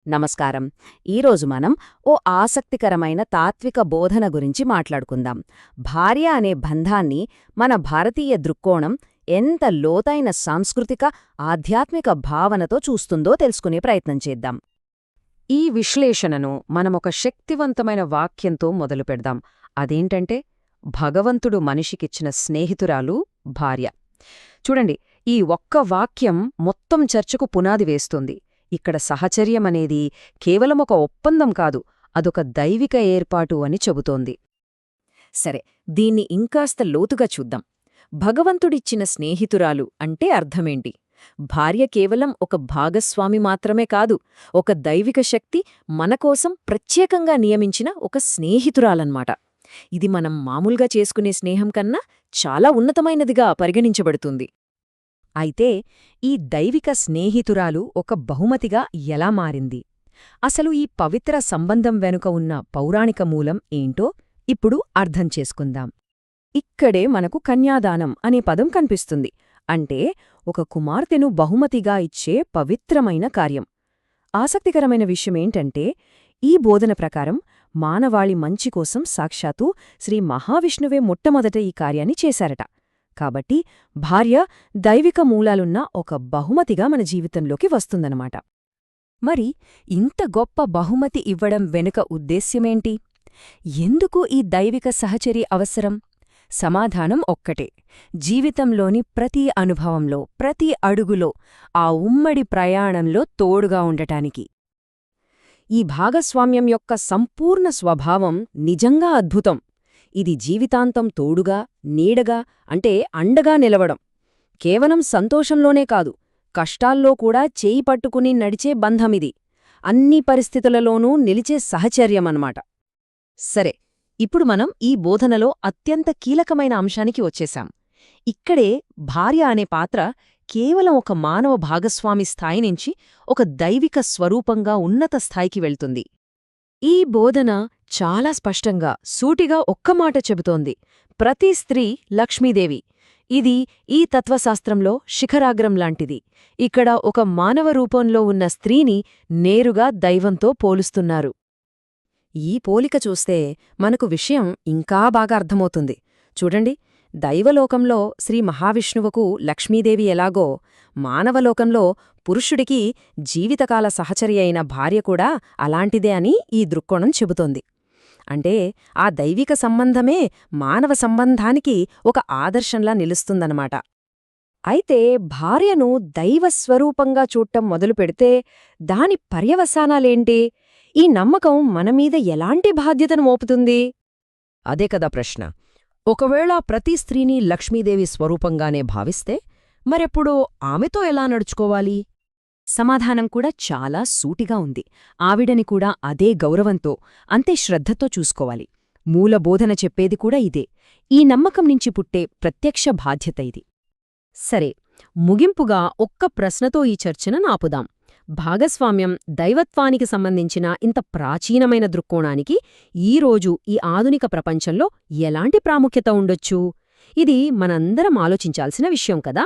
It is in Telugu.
నమస్కారం. ఈరోజు మనం ఓ ఆసక్తికరమైన తాత్విక బోధన గురించి మాట్లాడుకుందాం. భార్య అనే బంధాన్ని మన భారతీయ దృక్కోణం ఎంత లోతైన సాంస్కృతిక, ఆధ్యాత్మిక భావనతో చూస్తుందో తెలుసుకునే ప్రయత్నం చేద్దాం. ఈ విశ్లేషణను మనమొక శక్తివంతమైన వాక్యంతో మొదలుపెడదాం. అదేంటంటే, భగవంతుడు మనిషికిచ్చిన స్నేహితురాలు భార్య. చూడండి, ఈ ఒక్క వాక్యం మొత్తం చర్చకు పునాది వేస్తుంది. ఇక్కడ సహచర్యమనేది కేవలం ఒక ఒప్పందం కాదు, అదొక దైవిక ఏర్పాటు అని చెబుతోంది. సరే, దీన్ని ఇంకాస్త లోతుగా చూద్దాం. భగవంతుడిచ్చిన స్నేహితురాలు అంటే అర్థమేంటి? భార్య కేవలం ఒక భాగస్వామి మాత్రమే కాదు, ఒక దైవిక శక్తి మనకోసం ప్రత్యేకంగా నియమించిన ఒక స్నేహితురాలన్నమాట. ఇది మనం మామూలుగా చేసుకునే స్నేహం కన్నా చాలా ఉన్నతమైనదిగా పరిగణించబడుతుంది. అయితే ఈ దైవిక స్నేహితురాలు ఒక బహుమతిగా ఎలా మారింది? అసలు ఈ పవిత్ర సంబంధం వెనుక ఉన్న పౌరాణిక మూలం ఏంటో ఇప్పుడు అర్థం చేసుకుందాం. ఇక్కడే మనకు కన్యాదానం అనే పదం కనిపిస్తుంది. అంటే ఒక కుమార్తెను బహుమతిగా ఇచ్చే పవిత్రమైన కార్యం. ఆసక్తికరమైన విషయమేంటంటే, ఈ బోధన ప్రకారం మానవాళి మంచి కోసం సాక్షాత్తు శ్రీ మహావిష్ణువే మొట్టమొదట ఈ కార్యాన్ని చేశారట. కాబట్టి భార్య దైవిక మూలాలున్న ఒక బహుమతిగా మన జీవితంలోకి వస్తుందన్నమాట. మరి ఇంత గొప్ప బహుమతి ఇవ్వడం వెనుక ఉద్దేశ్యమేంటి? ఎందుకు ఈ దైవిక సహచరి అవసరం? సమాధానం ఒక్కటే: జీవితంలోని ప్రతి అనుభవంలో, ప్రతి అడుగులో, ఆ ఉమ్మడి ప్రయాణంలో తోడుగా ఉండటానికి. ఈ భాగస్వామ్యం యొక్క సంపూర్ణ స్వభావం నిజంగా అద్భుతం. ఇది జీవితాంతం తోడుగా, నీడగా, అంటే అండగా నిలవడం. కేవలం సంతోషంలోనే కాదు, కష్టాల్లో కూడా చేయి పట్టుకుని నడిచే బంధమిది. అన్ని పరిస్థితులలోనూ నిలిచే సహచర్యమన్నమాట. సరే, ఇప్పుడు మనం ఈ బోధనలో అత్యంత కీలకమైన అంశానికి వచ్చేశాం. ఇక్కడే భార్య అనే పాత్ర కేవలం ఒక మానవ భాగస్వామి స్థాయి నుంచి ఒక దైవిక స్వరూపంగా ఉన్నత స్థాయికి వెళ్తుంది. ఈ బోధన చాలా స్పష్టంగా, సూటిగా ఒక్క మాట చెబుతోంది: ప్రతి స్త్రీ లక్ష్మీదేవి. ఇది ఈ తత్వశాస్త్రంలో శిఖరాగ్రం లాంటిది. ఇక్కడ ఒక మానవ రూపంలో ఉన్న స్త్రీని నేరుగా దైవంతో పోలుస్తున్నారు. ఈ పోలిక చూస్తే మనకు విషయం ఇంకా బాగా అర్థమవుతుంది. చూడండి, దైవలోకంలో శ్రీ మహావిష్ణువుకు లక్ష్మీదేవి ఎలాగో, మానవలోకంలో పురుషుడికి జీవితకాల సహచరి అయిన భార్య కూడా అలాంటిదే అని ఈ దృక్కోణం చెబుతోంది. అంటే ఆ దైవిక సంబంధమే మానవ సంబంధానికి ఒక ఆదర్శంలా నిలుస్తుందన్నమాట. అయితే భార్యను దైవస్వరూపంగా చూడటం మొదలుపెడితే దాని పర్యవసానాలేంటి? ఈ నమ్మకం మనమీద ఎలాంటి బాధ్యతను మోపుతుంది? అదే కదా ప్రశ్న. ఒకవేళ ప్రతి స్త్రీని లక్ష్మీదేవి స్వరూపంగానే భావిస్తే మరెప్పుడు ఆమెతో ఎలా నడుచుకోవాలి? సమాధానం కూడా చాలా సూటిగా ఉంది. ఆవిడని కూడా అదే గౌరవంతో, అంతే శ్రద్ధతో చూసుకోవాలి. మూలబోధన చెప్పేది కూడా ఇదే. ఈ నమ్మకం నుంచి పుట్టే ప్రత్యక్ష బాధ్యత ఇది. సరే, ముగింపుగా ఒక్క ప్రశ్నతో ఈ చర్చను ఆపుదాం. భాగస్వామ్యం, దైవత్వానికి సంబంధించిన ఇంత ప్రాచీనమైన దృక్కోణానికి ఈరోజు ఈ ఆధునిక ప్రపంచంలో ఎలాంటి ప్రాముఖ్యత ఉండొచ్చు? ఇది మనందరం ఆలోచించాల్సిన విషయం కదా.